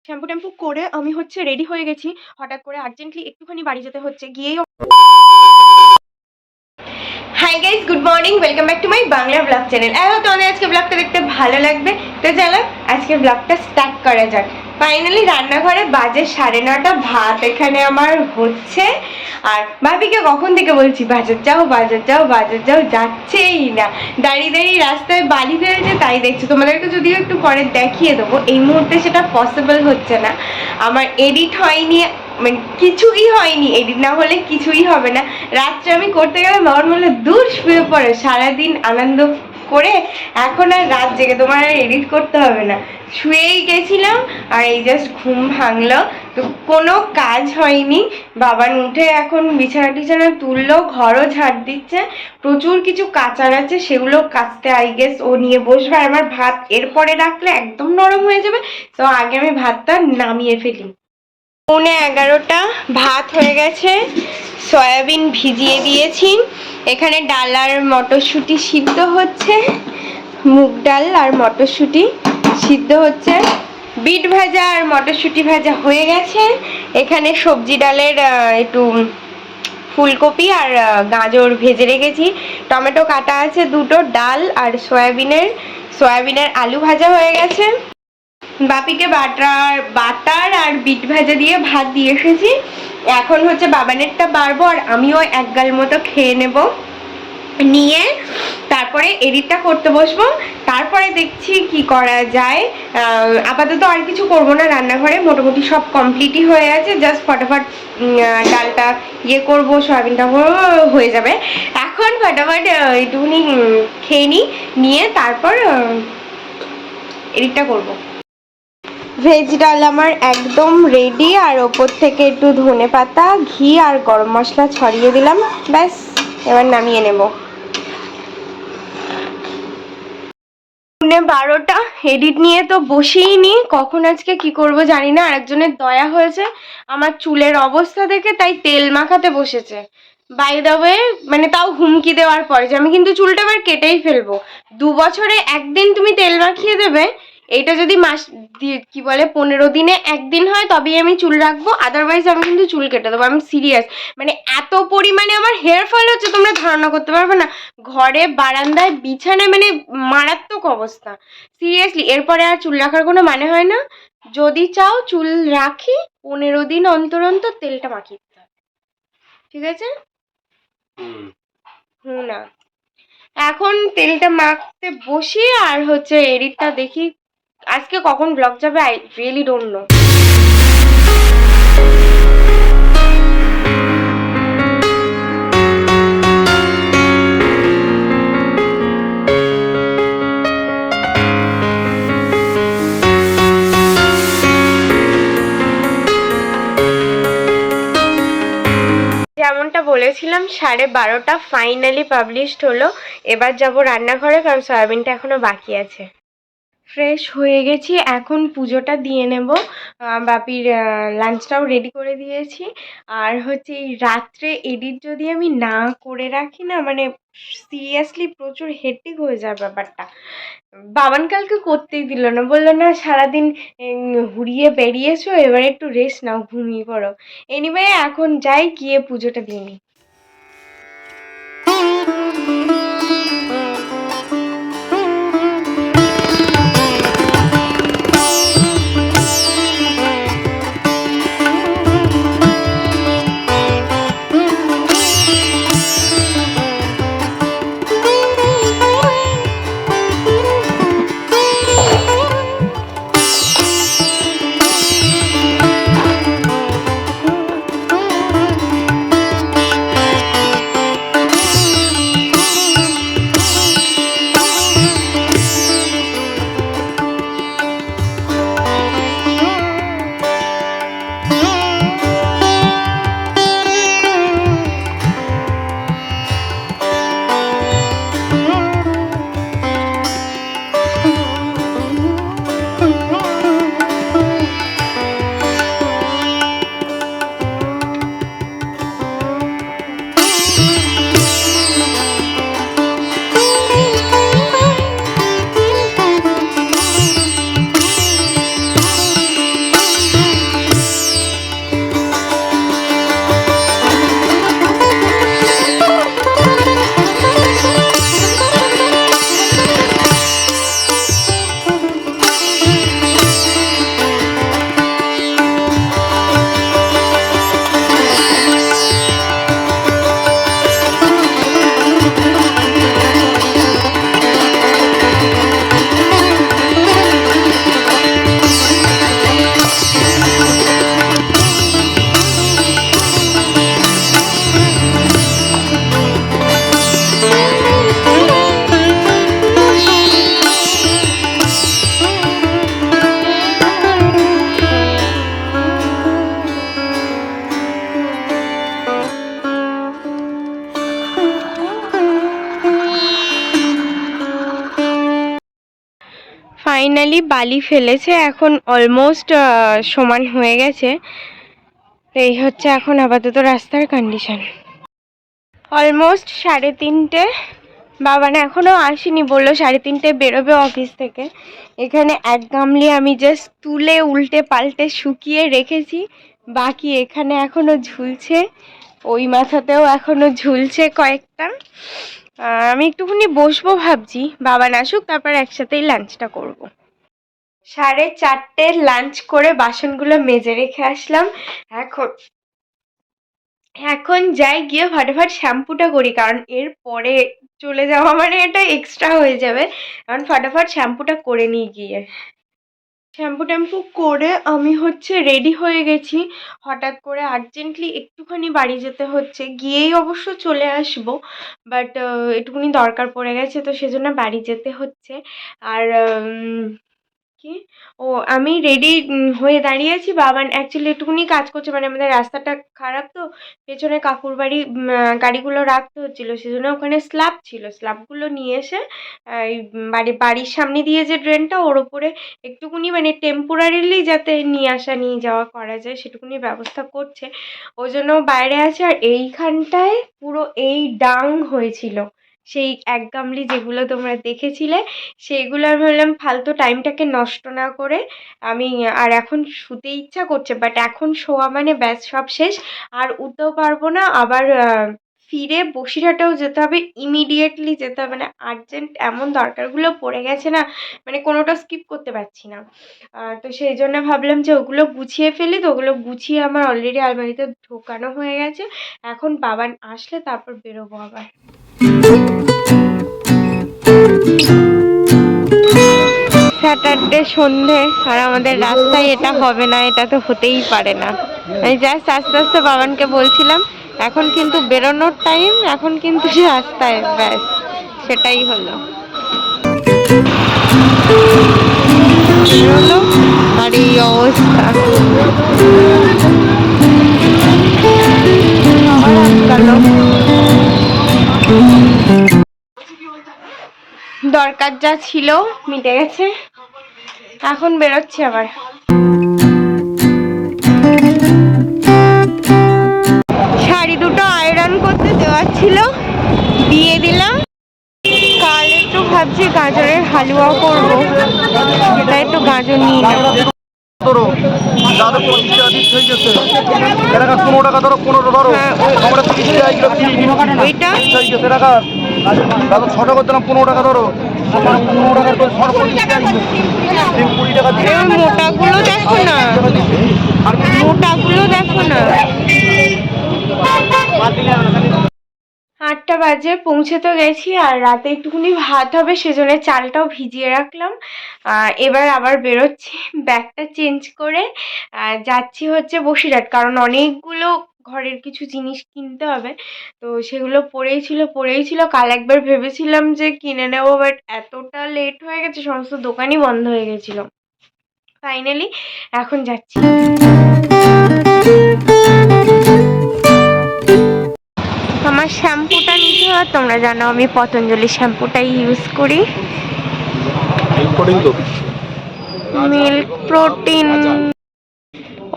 শ্যাম্পু-ট্যাম্পু করে আমি রেডি হয়ে গেছি। হঠাৎ করে আর্জেন্টলি একটুখানি বাড়ি যেতে হচ্ছে। গিয়েই hi guys, good morning, welcome back to my Bangla blog channel. তোমাদের আজকে ব্লগটা দেখতে ভালো লাগবে, তো চলো আজকে ব্লগটা স্টার্ট করা যাক। ফাইনালি রান্নাঘরে বাজে 9:30, ভাত এখানে আমার হচ্ছে। আর ভাবিকে কখন থেকে বলছি বাজার যাও বাজার যাও বাজার যাও, যাচ্ছেই না। দাঁড়িয়ে দাঁড়িয়ে রাস্তায় বাড়ি ফেলছে, তাই দেখছো। তোমাদেরকে যদিও একটু পরে দেখিয়ে দেবো, এই মুহূর্তে সেটা পসিবল হচ্ছে না। আমার এডিট হয়নি, মানে কিছুই হয়নি। এডিট না হলে কিছুই হবে না। রাত্রে আমি করতে গেলে মামার বললে দূর শুয়ে পড়ে, সারাদিন আনন্দ করে এখন আর রাত জেগে তোমার আর এডিট করতে হবে না। শুয়েই গেছিলাম আর এই জাস্ট ঘুম ভাঙলো, তো কোনো কাজ হয়নি। বাবার উঠে এখন বিছানা টিছানা তুললো, ঘরও ঝাড় দিচ্ছে। প্রচুর কিছু কাচার আছে, সেগুলো কাচতে আই গেস ও নিয়ে বসবে। আর আমার ভাত এরপরে রাখলে একদম নরম হয়ে যাবে, তো আগে আমি ভাতটা নামিয়ে ফেলি। 11:30 ভাত হয়ে গেছে, সয়াবিন ভিজিয়ে দিয়েছি। এখানে ডাল আর মটরশুঁটি সিদ্ধ হচ্ছে, মুগ ডাল আর মটরশুঁটি সিদ্ধ হচ্ছে। বিট ভাজা আর মটরশুঁটি ভাজা হয়ে গেছে। এখানে সবজি ডালের একটু ফুলকপি আর গাজর ভেজে রেখেছি। টমেটো কাটা আছে দুটো, ডাল আর সয়াবিনের আলু ভাজা হয়ে গেছে। বাপিকে বাটার আর বিট ভাজা দিয়ে ভাত দিয়ে এসেছি। এখন বাবানেরটা বাড়বো আর আমিও এক গাল মতো খেয়ে নেব, নিয়ে তারপরে এডিটটা করতে বসবো। তারপরে দেখছি কি করা যায়। আপাতত আর কিছু করবো না, রান্নাঘরে মোটামুটি সব কমপ্লিটই হয়ে আছে। জাস্ট ফটাফট ডালটা করবো, সয়াবিনটা হয়ে যাবে। এখন ফটাফট একটুখানি খেয়ে নিয়ে তারপর এডিটটা করবো। ভেজ ডাল আমার একদম রেডি, আর ওপর থেকে একটু ধনেপাতা, ঘি আর গরম মশলা ছড়িয়ে দিলাম, ব্যাস এবার নামিয়ে নেব। 12টা এডিট নিয়ে তো বসেই নি, কখন আজকে কি করব জানি না। আরেকজনের দয়া হয়েছে আমার চুলের অবস্থা দেখে, তাই তেল মাখাতে বসেছে। বাই দ্য ওয়ে, মানে তাও হুমকি দেওয়ার পরে যে আমি কিন্তু চুলটা আবার কেটেই ফেলবো। 2 বছরে একদিন তুমি তেল মাখিয়ে দেবে, এইটা যদি মাস কি বলে 15 দিনে একদিন হয় তবেই আমি চুল রাখবো, আদারওয়াইজ আমি কিন্তু চুল কেটে দেবো। আমি সিরিয়াস, মানে এত পরিমাণে আমার হেয়ার ফল হচ্ছে তোমরা ধারণা করতে পারবে না। ঘরে বারান্দায় বিছানায় মানে মারাত্মক অবস্থা, সিরিয়াসলি। এরপরে আর চুল রাখার কোনো মানে হয় না। যদি চাও চুল রাখি, 15 দিন অন্তর অন্তর তেলটা মাখিয়ে দিতে হবে, ঠিক আছে? না, এখন তেলটা মাখতে বসি আর এডিটটা দেখি। আজকে কখন ব্লগ যাবে আই রিয়েলি ডোন্ট নো। যেমনটা বলেছিলাম 12:30 ফাইনালি পাবলিশড হলো। এবার যাব রান্নাঘরে, কারণ সয়াবিনটা এখনো বাকি আছে। ফ্রেশ হয়ে গেছি, এখন পুজোটা দিয়ে নেব। বাপির লাঞ্চটাও রেডি করে দিয়েছি। আর এই রাত্রে এডিট যদি আমি না করে রাখি না, মানে সিরিয়াসলি প্রচুর হেক্টিক হয়ে যায় ব্যাপারটা। বাবান কালকে করতেই দিল না, বললো না সারাদিন ঘুরিয়ে বেরিয়েছো, এবার একটু রেস্ট নাও, ঘুমিয়ে পড়ো। এনিওয়ে এখন যাই, গিয়ে পুজোটা দিয়ে নিই। ফাইনালি বালি ফেলেছে, এখন অলমোস্ট সমান হয়ে গেছে। এই হচ্ছে এখন আপাতত রাস্তার কন্ডিশন। অলমোস্ট 3:30। বাবানা এখনো আসেনি, বললো 3:30 বেরোবে অফিস থেকে। এখানে এক গামলি আমি জাস্ট তুলে উল্টে পাল্টে শুকিয়ে রেখেছি, বাকি এখানে এখনো ঝুলছে, ওই মাথাতেও এখনো ঝুলছে কয়েকটা। আমি একটুখানি বসবো ভাবছি, বাবা না আসুক, তারপর একসাথেই লাঞ্চটা করব। 4:30 লাঞ্চ করে বাসনগুলো মেজে রেখে আসলাম। এখন যাই গিয়ে ফটাফট শ্যাম্পুটা করি, কারণ এর পরে চলে যাওয়া মানে এটা এক্সট্রা হয়ে যাবে। কারণ ফটাফট শ্যাম্পুটা করে নিয়ে গিয়ে শ্যাম্পু ট্যাম্পু করে আমি হচ্ছে রেডি হয়ে গেছি। হঠাৎ করে আর্জেন্টলি একটুখানি বাড়ি যেতে হচ্ছে, গিয়েই অবশ্য চলে আসবো, বাট একটুখানি দরকার পড়ে গেছে, তো সেজন্য বাড়ি যেতে হচ্ছে। আর কি ও আমি রেডি হয়ে দাঁড়িয়ে আছি। বাবান অ্যাকচুয়ালি একটুখানি কাজ করছে, মানে আমাদের রাস্তাটা খারাপ, তো পেছনে কাকুর বাড়ি গাড়িগুলো রাখতে হচ্ছিলো, সেজন্য ওখানে স্ল্যাব ছিল, স্ল্যাবগুলো নিয়ে এসে এই বাড়ির সামনে দিয়ে যে ড্রেনটা, ওর ওপরে একটুকুনি মানে টেম্পোরারিলি যাতে নিয়ে আসা নিয়ে যাওয়া করা যায় সেটুকুনি ব্যবস্থা করছে, ওই জন্য বাইরে আছে। আর এইখানটায় পুরো এই ডাং হয়েছিল, সেই এক গামলি যেগুলো তোমরা দেখেছিলে, সেইগুলো আমি ভাবলাম ফালতু টাইমটাকে নষ্ট না করে আমি, আর এখন শুতে ইচ্ছা করছে, বাট এখন শোয়া মানে ব্যাস সব শেষ, আর উঠতেও পারবো না। আবার ফিরে বসিরহাটেও যেতে হবে, ইমিডিয়েটলি যেতে হবে, মানে আর্জেন্ট এমন দরকারগুলো পড়ে গেছে না, মানে কোনোটা স্কিপ করতে পারছি না। তো সেই জন্য ভাবলাম যে ওগুলো গুছিয়ে ফেলি, তো ওগুলো গুছিয়ে আমার অলরেডি আলমারিতে ঢোকানো হয়ে গেছে। এখন বাবান আসলে তারপর বেরোবো আবার। স্যাটারডে সন্ধে, আর আমাদের রাস্তায় এটা হবে না, এটা তো হতেই পারে না। আমি জাস্ট আস্তে আস্তে বাবানকে বলছিলাম এখন কিন্তু বেরোনোর টাইম, এখন কিন্তু রাস্তায়, ব্যাস সেটাই হলো। বেরোলো আর এই অবস্থা। দরকার যা ছিল মিটে গেছে, এখন বেরোচ্ছি আবার। শাড়ি দুটো আয়রন করতে দেওয়ার ছিল, দিয়ে দিলাম। কাল একটু ভাবছি গাজরের হালুয়া করবো, সেটা একটু গাজর নিয়ে নেবো। মোটাগুলো দেখো না, মোটাগুলো দেখো না। 8টা বাজে, পৌঁছে তো গেছি, আর রাতে একটুখানি ভাত হবে, সেজন্য চালটাও ভিজিয়ে রাখলাম। এবার আবার বেরোচ্ছি, ব্যাগটা চেঞ্জ করে যাচ্ছি হচ্ছে বসিরহাট, কারণ অনেকগুলো ঘরের কিছু জিনিস কিনতে হবে, তো সেগুলো পড়েই ছিল। কাল একবার ভেবেছিলাম যে কিনে নেবো, বাট এতটা লেট হয়ে গেছে, সমস্ত দোকানই বন্ধ হয়ে গেছিলো। ফাইনালি এখন যাচ্ছি। আমার শ্যাম্পুটা নিতে হয়, তোমরা জানো আমি পতঞ্জলি শ্যাম্পুটাই ইউজ করি, মিল্ক প্রোটিন।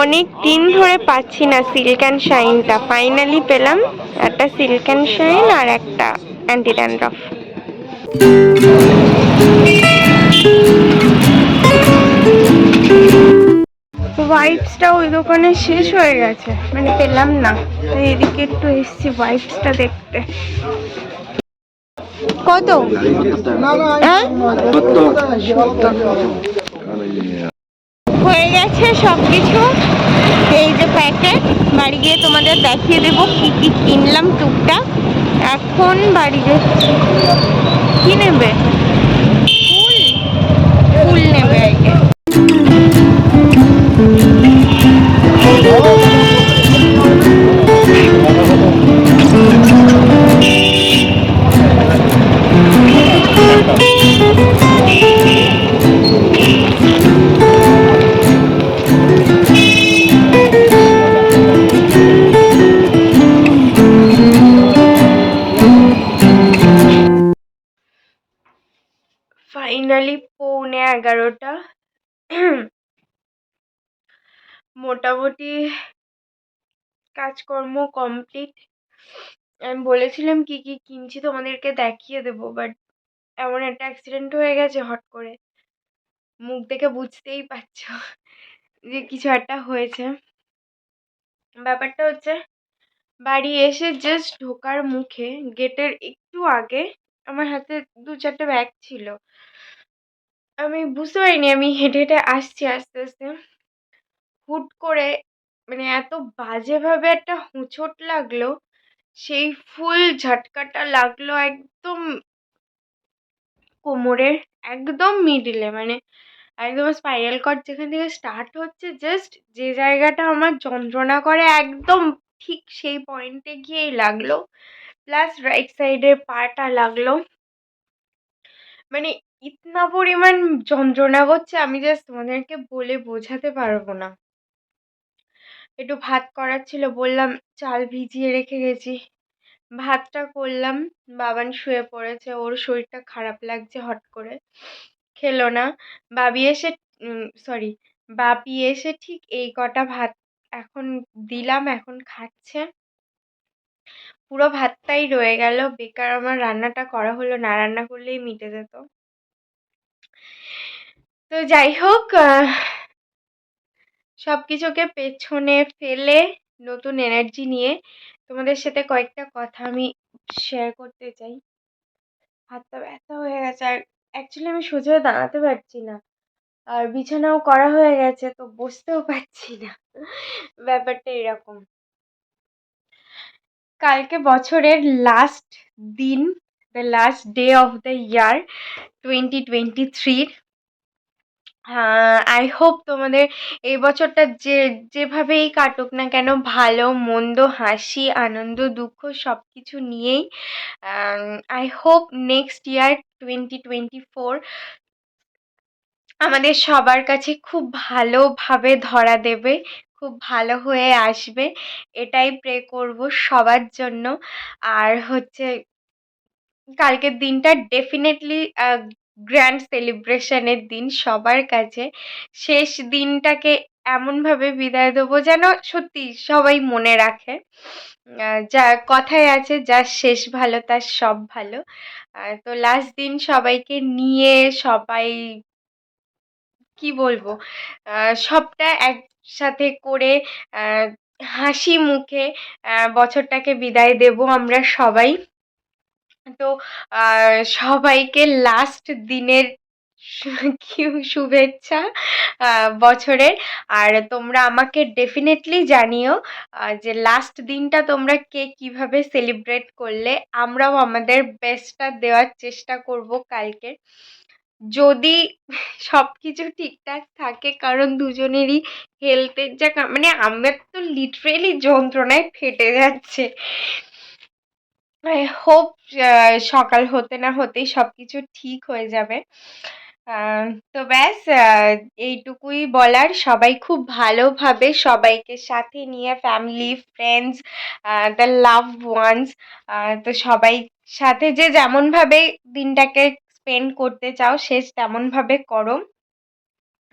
অনেক দিন ধরে পাচ্ছি না সিল্ক অ্যান্ড শাইনটা, ফাইনালি পেলাম। একটা সিল্ক অ্যান্ড শাইন আর একটা অ্যান্টি ড্যান্ড্রফ। ওয়াইপসটা ওই দোকানে শেষ হয়ে গেছে, মানে পেলাম না, তাই এদিকে একটু এসছি ওয়াইপসটা দেখতে। কত? হয়ে গেছে সব কিছু, এই যে প্যাকেট, বাড়ি গিয়ে তোমাদের দেখিয়ে দেবো কি কি কিনলাম টুকটাক। এখন বাড়ি যাচ্ছি। কি নেবে? ফুল, ফুল নেবে আগে। ফাইনালি 9:15 11টা। মোটামুটি কাজকর্ম কমপ্লিট। আমি বলেছিলাম কি কি কিনছি তোমাদেরকে দেখিয়ে দেবো, বাট এমন একটা অ্যাক্সিডেন্ট হয়ে গেছে হট করে, মুখ দেখে বুঝতেই পারছো যে কিছু একটা হয়েছে। ব্যাপারটা হচ্ছে বাড়ি এসে জাস্ট ঢোকার মুখে গেটের একটু আগে আমার হাতে 2-4টে ব্যাগ ছিল। আমি বুঝতে পারিনি, আমি হেঁটে হেঁটে আসছি আস্তে আস্তে, হুট করে মানে এত বাজেভাবে একটা হোঁচট লাগলো, সেই ফুল ঝটকাটা লাগলো একদম কোমরের একদম মিডিলে, মানে একদম স্পাইনাল কর্ড যেখান থেকে স্টার্ট হচ্ছে, জাস্ট যে জায়গাটা আমার যন্ত্রণা করে একদম ঠিক সেই পয়েন্টে গিয়েই লাগলো, প্লাস রাইট সাইডের পাটা লাগলো। মানে ইতনা পরিমাণ যন্ত্রণা করছে, আমি জাস্ট তোমাদেরকে বলে বোঝাতে পারবো না। একটু ভাত করার ছিল, বললাম চাল ভিজিয়ে রেখে গেছি, ভাতটা করলাম। বাবান শুয়ে পড়েছে, ওর শরীরটা খারাপ লাগছে, হট করে খেলো না। বাপি এসে ঠিক এই কটা ভাত এখন দিলাম, এখন খাচ্ছে। পুরো ভাতটাই রয়ে গেল বেকার, আমার রান্নাটা করা হলো না, রান্না করলেই মিটে যেত। তো যাই হোক, সব কিছুকে পেছনে ফেলে নতুন এনার্জি নিয়ে তোমাদের সাথে কয়েকটা কথা আমি শেয়ার করতে চাই। হাতটা ব্যথা হয়ে গেছে, আর অ্যাকচুয়ালি আমি সোজা হয়ে দাঁড়াতে পারছি না, আর বিছানাও করা হয়ে গেছে, তো বসতেও পারছি না। ব্যাপারটা এরকম। কালকে বছরের লাস্ট দিন, the last day of the year 2023। I hope তোমাদের এই বছরটা যেভাবেই কাটুক না কেন, ভালো মন্দ, হাসি আনন্দ দুঃখ সব কিছু নিয়েই আই হোপ নেক্সট ইয়ার 2024 আমাদের সবার কাছে খুব ভালোভাবে ধরা দেবে, খুব ভালো হয়ে আসবে, এটাই প্রে করব সবার জন্য। আর হচ্ছে কালকের দিনটা ডেফিনেটলি গ্র্যান্ড সেলিব্রেশনের দিন সবার কাছে। শেষ দিনটাকে এমনভাবে বিদায় দেবো যেন সত্যি সবাই মনে রাখে। যা কথায় আছে, যার শেষ ভালো তার সব ভালো। তো লাস্ট দিন সবাইকে নিয়ে, সবাই কি বলবো, সবটা একসাথে করে হাসি মুখে বছরটাকে বিদায় দেব আমরা সবাই। তো সবাইকে লাস্ট দিনের শুভেচ্ছা বছরের। আর তোমরা আমাকে ডেফিনেটলি জানিও যে লাস্ট দিনটা তোমরা কে কিভাবে সেলিব্রেট করলে। আমরাও আমাদের বেস্টটা দেওয়ার চেষ্টা করব কালকে, যদি সব কিছু ঠিকঠাক থাকে, কারণ দুজনেরই হেলথের যা মানে আমার তো লিটারেলি যন্ত্রণায় ফেটে যাচ্ছে। আই হোপ সকাল হতে না হতেই সব কিছু ঠিক হয়ে যাবে। তো ব্যাস, এইটুকুই বলার। সবাই খুব ভালোভাবে সবাইকে সাথে নিয়ে, family, friends, the loved ones, তো সবাই সাথে যে যেমনভাবে দিনটাকে স্পেন্ড করতে চাও সে তেমনভাবে করো।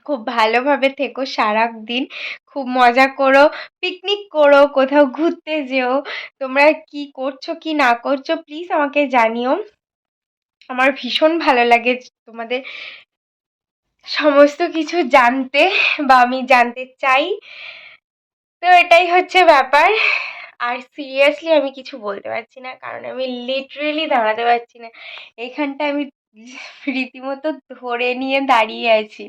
খুব ভালোভাবে থেকো সারা দিন, খুব মজা করো, পিকনিক করো, কোথাও ঘুরতে যেও। তোমরা কি করছো কি না করছো প্লিজ আমাকে জানিও। আমার ভীষণ ভালো লাগে তোমাদের সমস্ত কিছু জানতে, বা আমি জানতে চাই। তো এটাই হচ্ছে ব্যাপার। আর সিরিয়াসলি আমি কিছু বলতে পারছি না, কারণ আমি লিটারেলি দাঁড়াতে পারছি না। এখানটা আমি রীতিমতো ধরে নিয়ে দাঁড়িয়ে আছি,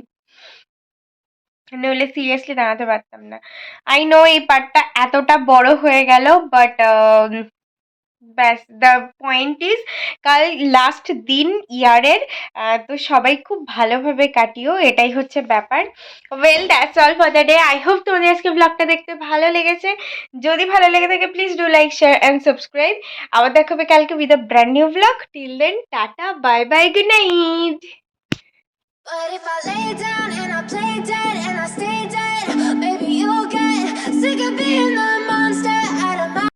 নইলে সিরিয়াসলি দাঁড়াতে পারতাম না। আই নো এই পার্টটা এতটা বড় হয়ে গেল, বাট ব্যাস, দ্য পয়েন্ট ইজ কাল লাস্ট দিন ইয়ারের, তো সবাই খুব ভালোভাবে কাটিও, এটাই হচ্ছে ব্যাপার। Well, that's all for the day. I hope তোমাদের আজকে ব্লগটা দেখতে ভালো লেগেছে। যদি ভালো লেগে থাকে please do like, share and subscribe. আবার দেখা হবে কালকে with a brand new blog. Till then, ta-ta, bye bye, good night. But if I lay down and I play dead and I stay dead, maybe you'll get sick of being the